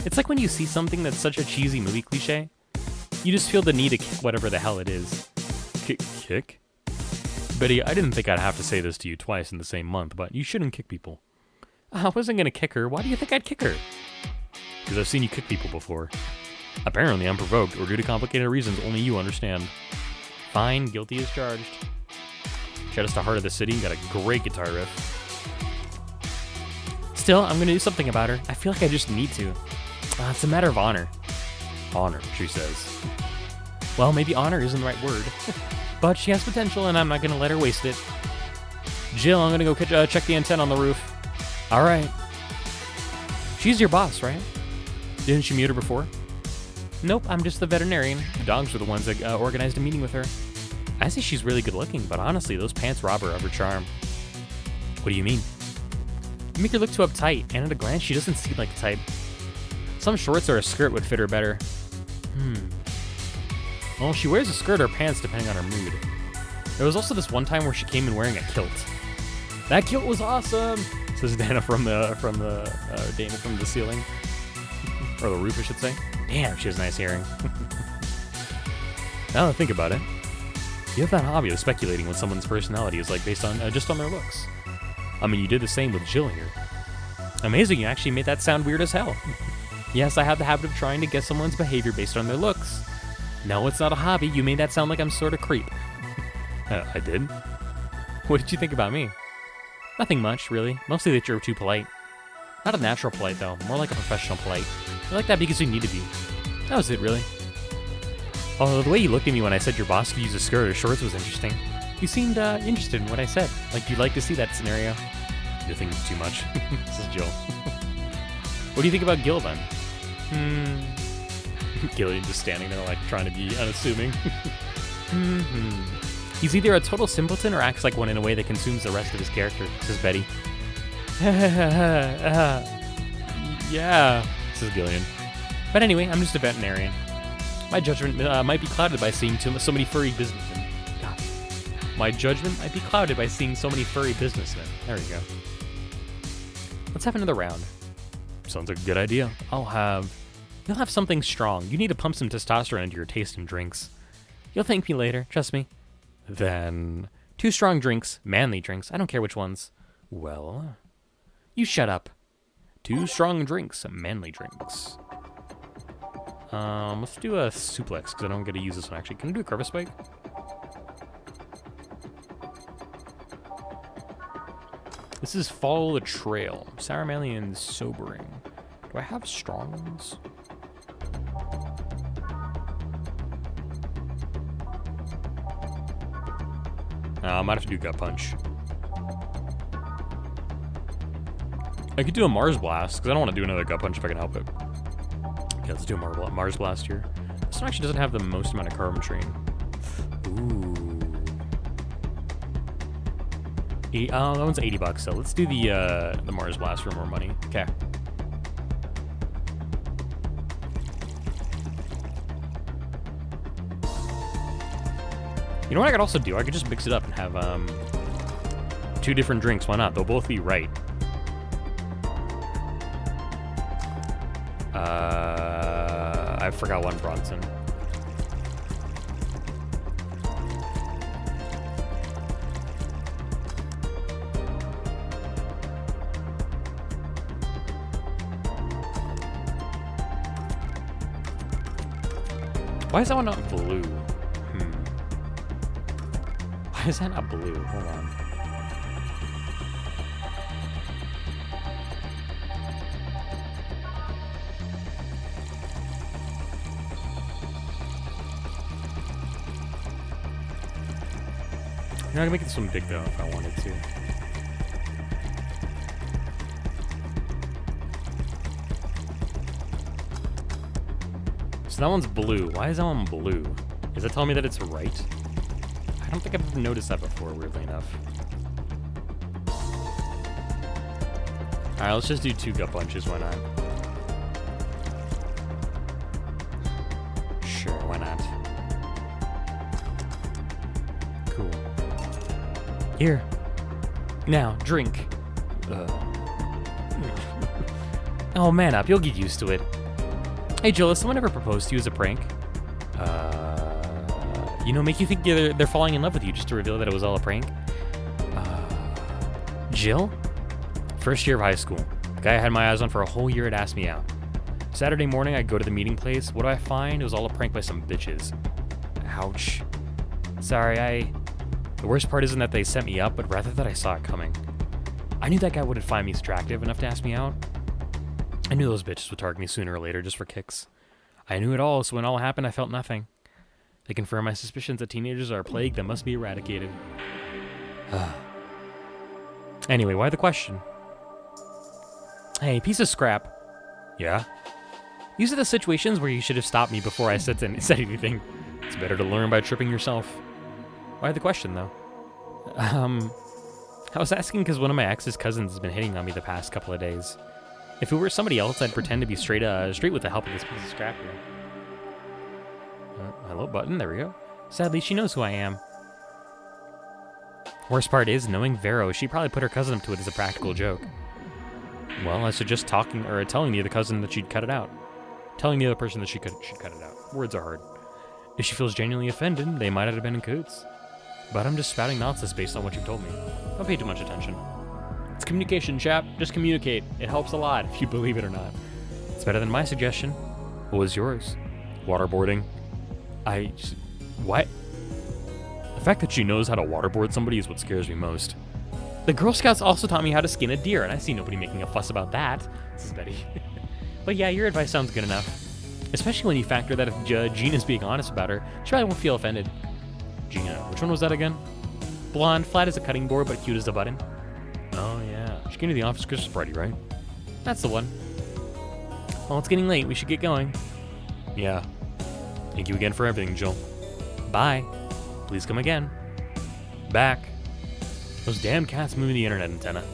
It's like when you see something that's such a cheesy movie cliche, you just feel the need to kick whatever the hell it is. Kick? Betty, I didn't think I'd have to say this to you twice in the same month, but you shouldn't kick people. I wasn't gonna kick her. Why do you think I'd kick her? Because I've seen you kick people before. Apparently unprovoked or due to complicated reasons only you understand. Fine, guilty as charged. Shut us to heart of the city, got a great guitar riff. Still, I'm gonna do something about her. I feel like I just need to. It's a matter of honor. Honor, she says. Well, maybe honor isn't the right word. But she has potential and I'm not gonna let her waste it. Jill, I'm gonna go check the antenna on the roof. Alright. She's your boss, right? Didn't she meet her before? Nope, I'm just the veterinarian. The dogs were the ones that organized a meeting with her. I say she's really good looking, but honestly, those pants rob her of her charm. What do you mean? You make her look too uptight, and at a glance, she doesn't seem like the type. Some shorts or a skirt would fit her better. Well, she wears a skirt or pants depending on her mood. There was also this one time where she came in wearing a kilt. That kilt was awesome, says Dana from the ceiling. Or the roof, I should say. Damn, she has nice hearing. Now that I think about it, you have that hobby of speculating what someone's personality is like based on just on their looks. I mean, you did the same with Jill here. Amazing, you actually made that sound weird as hell. Yes, I have the habit of trying to guess someone's behavior based on their looks. No, it's not a hobby. You made that sound like I'm sort of creep. I did? What did you think about me? Nothing much, really. Mostly that you're too polite. Not a natural polite, though. More like a professional polite. You're like that because you need to be. That was it, really. Although the way you looked at me when I said your boss could use a skirt or shorts was interesting. You seemed interested in what I said. Like you'd like to see that scenario. You're thinking too much. This is Jill. What do you think about Gil then? Gillian just standing there like trying to be unassuming. He's either a total simpleton or acts like one in a way that consumes the rest of his character, says Betty. Yeah, says Gillian. But anyway, I'm just a veterinarian. My judgment might be clouded by seeing so many furry businessmen. God. My judgment might be clouded by seeing so many furry businessmen. There we go. Let's have another round. Sounds like a good idea. You'll have something strong. You need to pump some testosterone into your taste in drinks. You'll thank me later, trust me. Then, 2 strong drinks, manly drinks, I don't care which ones. Well, you shut up. 2 strong drinks, manly drinks. Let's do a suplex, because I don't get to use this one actually. Can I do a curve spike? This is Follow the Trail. Sour, manly, and sobering. Do I have strong ones? I might have to do Gut Punch. I could do a Mars Blast, because I don't want to do another Gut Punch if I can help it. Okay, let's do a Mars Blast here. This one actually doesn't have the most amount of carbon train. Ooh. That one's $80, so let's do the Mars Blast for more money. Okay. You know what I could also do? I could just mix it up and have 2 different drinks. Why not? They'll both be right. I forgot one Bronson. Why is that one not blue? Why is that not blue? Hold on. You know, I can make this one big though if I wanted to. So that one's blue. Why is that one blue? Is that telling me that it's right? I don't think I've ever noticed that before, weirdly enough. Alright, let's just do 2 Gut Punches, why not? Sure, why not? Cool. Here. Now, drink. Oh, man up, you'll get used to it. Hey, Jill, has someone ever proposed to you as a prank? You know, make you think they're falling in love with you just to reveal that it was all a prank? Jill? First year of high school. The guy I had my eyes on for a whole year had asked me out. Saturday morning, I go to the meeting place. What do I find? It was all a prank by some bitches. Ouch. Sorry, The worst part isn't that they set me up, but rather that I saw it coming. I knew that guy wouldn't find me attractive enough to ask me out. I knew those bitches would target me sooner or later just for kicks. I knew it all, so when all happened, I felt nothing. They confirm my suspicions that teenagers are a plague that must be eradicated. Anyway, why the question? Hey, piece of scrap. Yeah? These are the situations where you should have stopped me before I said anything. It's better to learn by tripping yourself. Why the question, though? I was asking because one of my ex's cousins has been hitting on me the past couple of days. If it were somebody else, I'd pretend to be straight with the help of this piece of scrap here. Hello button, there we go. Sadly, she knows who I am. Worst part is, knowing Vero, she probably put her cousin up to it as a practical joke. Well, I suggest telling the other cousin that she'd cut it out. Telling the other person that she'd cut it out. Words are hard. If she feels genuinely offended, they might have been in cahoots. But I'm just spouting nonsense based on what you've told me. Don't pay too much attention. It's communication, chap. Just communicate. It helps a lot, if you believe it or not. It's better than my suggestion. What was yours? Waterboarding. What? The fact that she knows how to waterboard somebody is what scares me most. The Girl Scouts also taught me how to skin a deer, and I see nobody making a fuss about that. This is Betty. But yeah, your advice sounds good enough. Especially when you factor that if Gina's being honest about her, she probably won't feel offended. Gina. Which one was that again? Blonde, flat as a cutting board, but cute as a button. Oh yeah, she came to the office Christmas party, right? That's the one. Well, it's getting late. We should get going. Yeah. Thank you again for everything, Jill. Bye. Please come again. Back. Those damn cats moving the internet antenna.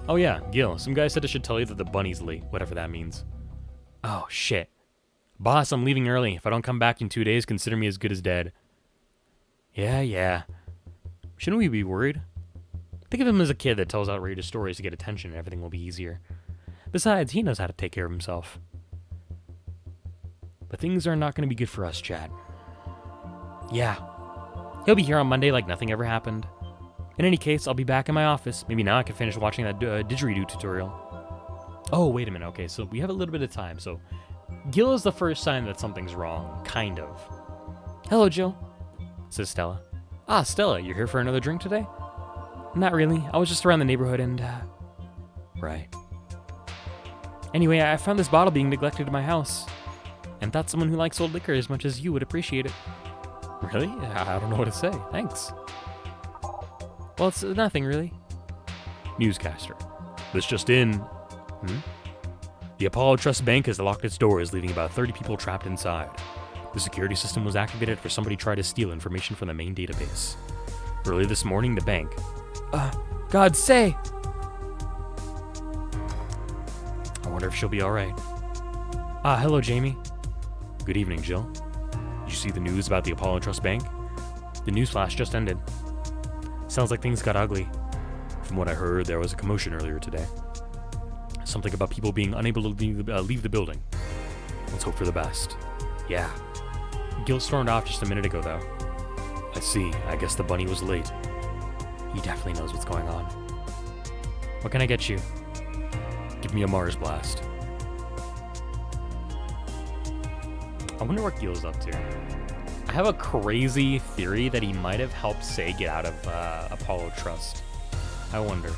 Oh yeah, Gil, some guy said I should tell you that the bunny's late, whatever that means. Oh, shit. Boss, I'm leaving early. If I don't come back in 2 days, consider me as good as dead. Yeah. Shouldn't we be worried? Think of him as a kid that tells outrageous stories to get attention and everything will be easier. Besides, he knows how to take care of himself. But things are not going to be good for us, Chad. Yeah. He'll be here on Monday like nothing ever happened. In any case, I'll be back in my office. Maybe now I can finish watching that didgeridoo tutorial. Oh, wait a minute. Okay, so we have a little bit of time. So, Gil is the first sign that something's wrong. Kind of. Hello, Jill, says Stella. Ah, Stella, you're here for another drink today? Not really. I was just around the neighborhood and, Right. Anyway, I found this bottle being neglected in my house. And thought someone who likes old liquor as much as you would appreciate it. Really? I don't know what to say. Thanks. Well, it's nothing, really. Newscaster. This just in. The Apollo Trust Bank has locked its doors, leaving about 30 people trapped inside. The security system was activated for somebody tried to steal information from the main database. Early this morning, the bank... God say! I wonder if she'll be alright. Hello, Jamie. Good evening, Jill. Did you see the news about the Apollo Trust Bank? The news flash just ended. Sounds like things got ugly. From what I heard, there was a commotion earlier today. Something about people being unable to leave the building. Let's hope for the best. Yeah. Gil stormed off just a minute ago, though. I see. I guess the bunny was late. He definitely knows what's going on. What can I get you? Give me a Mars blast. I wonder what Gil's up to. I have a crazy theory that he might have helped Say get out of Apollo Trust. I wonder.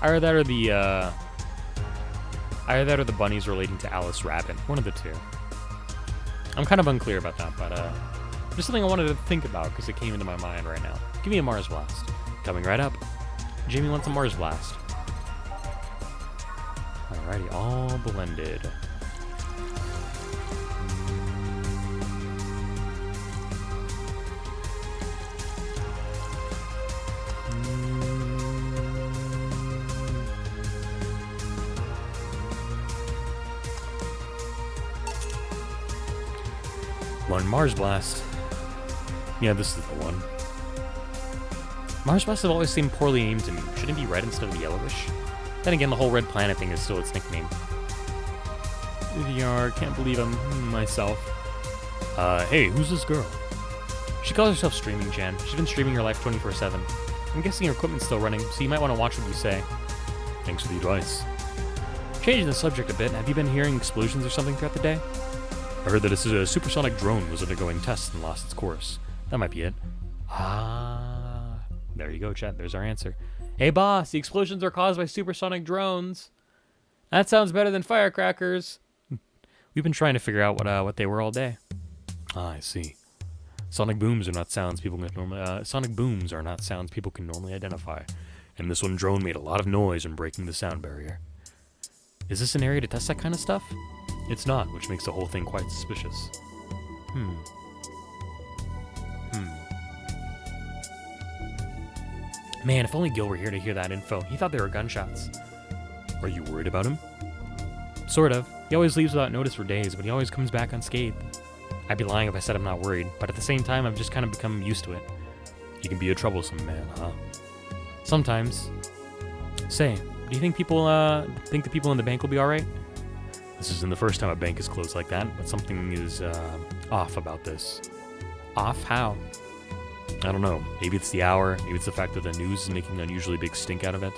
Either that or the bunnies relating to Alice Rabbit. One of the two. I'm kind of unclear about that, but just something I wanted to think about because it came into my mind right now. Give me a Mars blast. Coming right up. Jamie wants a Mars blast. Alrighty, all blended. One Mars blast. Yeah, this is the one. Mars blasts have always seemed poorly aimed to me. Shouldn't it be red instead of yellowish? Then again, the whole red planet thing is still its nickname. VR, can't believe I'm myself. Hey, who's this girl? She calls herself Streaming Jan. She's been streaming her life 24/7. I'm guessing her equipment's still running, so you might want to watch what you say. Thanks for the advice. Changing the subject a bit, have you been hearing explosions or something throughout the day? I heard that a supersonic drone was undergoing tests and lost its course. That might be it. There you go, chat. There's our answer. Hey, boss, the explosions are caused by supersonic drones. That sounds better than firecrackers. We've been trying to figure out what they were all day. I see. Sonic booms are not sounds people can normally identify. And this one drone made a lot of noise when breaking the sound barrier. Is this an area to test that kind of stuff? It's not, which makes the whole thing quite suspicious. Man, if only Gil were here to hear that info. He thought they were gunshots. Are you worried about him? Sort of. He always leaves without notice for days, but he always comes back unscathed. I'd be lying if I said I'm not worried, but at the same time, I've just kind of become used to it. You can be a troublesome man, huh? Sometimes. Say, do you think think the people in the bank will be alright? This isn't the first time a bank is closed like that, but something is off about this. Off how? I don't know. Maybe it's the hour. Maybe it's the fact that the news is making an unusually big stink out of it.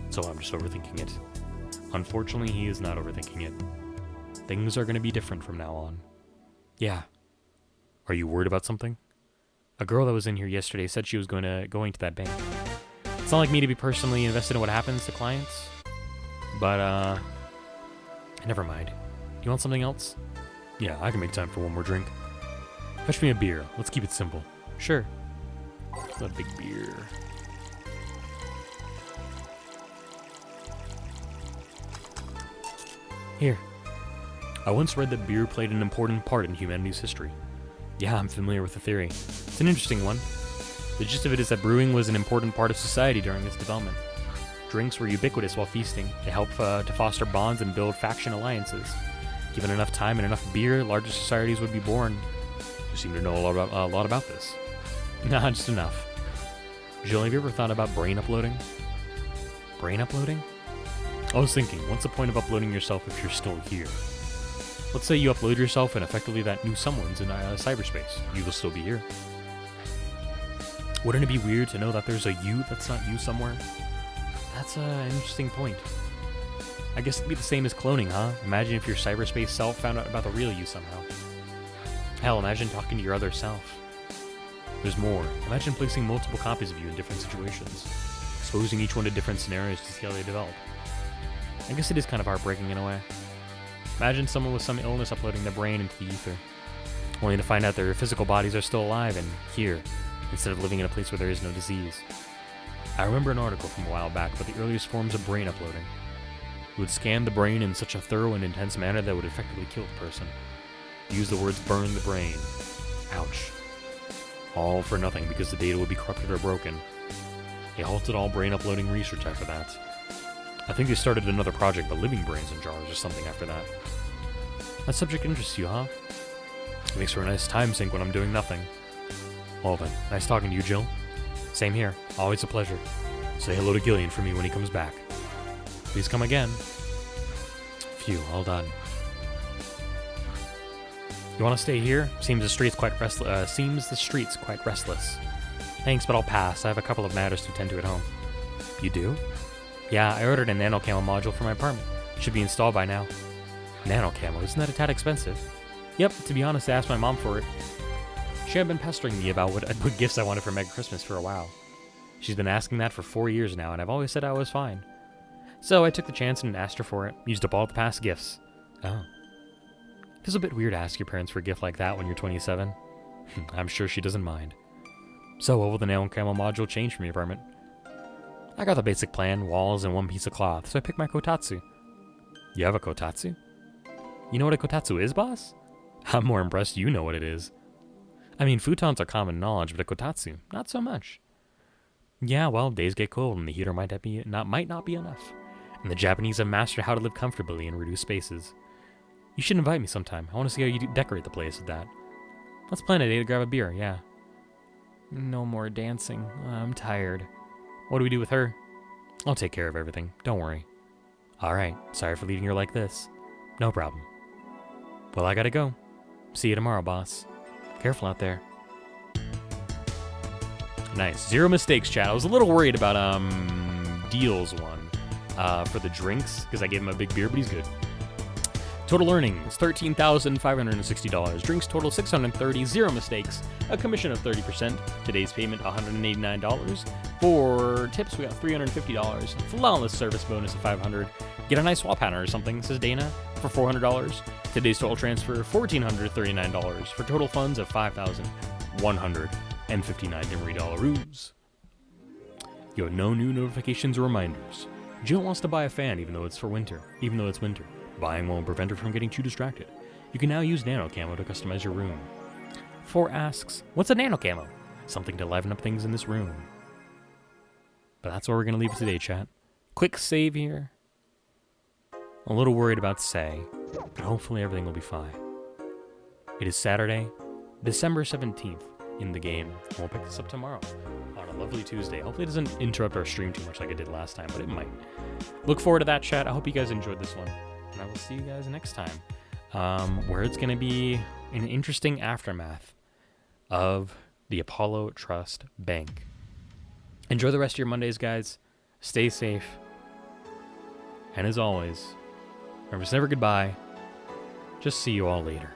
So I'm just overthinking it. Unfortunately, he is not overthinking it. Things are going to be different from now on. Yeah. Are you worried about something? A girl that was in here yesterday said she was going to that bank. It's not like me to be personally invested in what happens to clients. But, never mind. Do you want something else? Yeah, I can make time for one more drink. Fetch me a beer. Let's keep it simple. Sure. A big beer. Here. I once read that beer played an important part in humanity's history. Yeah, I'm familiar with the theory. It's an interesting one. The gist of it is that brewing was an important part of society during its development. Drinks were ubiquitous while feasting. They helped to foster bonds and build faction alliances. Given enough time and enough beer, larger societies would be born. You seem to know a lot about this. Nah, just enough. Jill, have you ever thought about brain uploading? Brain uploading? I was thinking, what's the point of uploading yourself if you're still here? Let's say you upload yourself and effectively that new someone's in cyberspace. You will still be here. Wouldn't it be weird to know that there's a you that's not you somewhere? That's an interesting point. I guess it'd be the same as cloning, huh? Imagine if your cyberspace self found out about the real you somehow. Hell, imagine talking to your other self. There's more. Imagine placing multiple copies of you in different situations, exposing each one to different scenarios to see how they develop. I guess it is kind of heartbreaking in a way. Imagine someone with some illness uploading their brain into the ether, only to find out their physical bodies are still alive and here, instead of living in a place where there is no disease. I remember an article from a while back about the earliest forms of brain uploading. It would scan the brain in such a thorough and intense manner that would effectively kill the person. Use the words burn the brain. Ouch. All for nothing because the data would be corrupted or broken. They halted all brain uploading research after that. I think they started another project about living brains in jars or something after that. That subject interests you, huh? It makes for a nice time sink when I'm doing nothing. Well then, nice talking to you, Jill. Same here. Always a pleasure. Say hello to Gillian for me when he comes back. Please come again. Phew, all done. You want to stay here? Seems the streets quite restless. Thanks, but I'll pass. I have a couple of matters to attend to at home. You do? Yeah, I ordered a nano camo module for my apartment. Should be installed by now. Nano camo, isn't that a tad expensive? Yep, to be honest, I asked my mom for it. She had been pestering me about what gifts I wanted for Mega Christmas for a while. She's been asking that for 4 years now, and I've always said I was fine. So I took the chance and asked her for it. Used up all the past gifts. Oh. Feels a bit weird to ask your parents for a gift like that when you're 27. I'm sure she doesn't mind. So what will the nano camo module change from your apartment? I got the basic plan, walls and one piece of cloth, so I picked my kotatsu. You have a kotatsu? You know what a kotatsu is, boss? I'm more impressed you know what it is. I mean, futons are common knowledge, but a kotatsu, not so much. Yeah, well, days get cold and the heater might not be enough. And the Japanese have mastered how to live comfortably in reduced spaces. You should invite me sometime. I want to see how you decorate the place with that. Let's plan a day to grab a beer, yeah. No more dancing. I'm tired. What do we do with her? I'll take care of everything. Don't worry. Alright, sorry for leaving her like this. No problem. Well, I gotta go. See you tomorrow, boss. Careful out there. Nice. 0 mistakes, chat. I was a little worried about, Deal's one, for the drinks, because I gave him a big beer, but he's good. Total earnings, $13,560. Drinks total $630, 0 mistakes. A commission of 30%. Today's payment, $189. For tips, we got $350. Flawless service bonus of $500. Get a nice wall pattern or something, says Dana, for $400. Today's total transfer, $1,439. For total funds of $5,159 Emery dollaroos. You have no new notifications or reminders. Jill wants to buy a fan even though it's winter. Buying won't prevent her from getting too distracted. You can now use nano camo to customize your room. 4 asks, what's a nano camo? Something to liven up things in this room. But that's where we're going to leave it today, chat. Quick save here. A little worried about Say, but hopefully everything will be fine. It is Saturday, December 17th in the game. We'll pick this up tomorrow on a lovely Tuesday. Hopefully it doesn't interrupt our stream too much like it did last time, but it might. Look forward to that, chat. I hope you guys enjoyed this one. And I will see you guys next time, where it's going to be an interesting aftermath of the Apollo Trust Bank. Enjoy the rest of your Mondays, guys. Stay safe. And as always, remember, it's never goodbye. Just see you all later.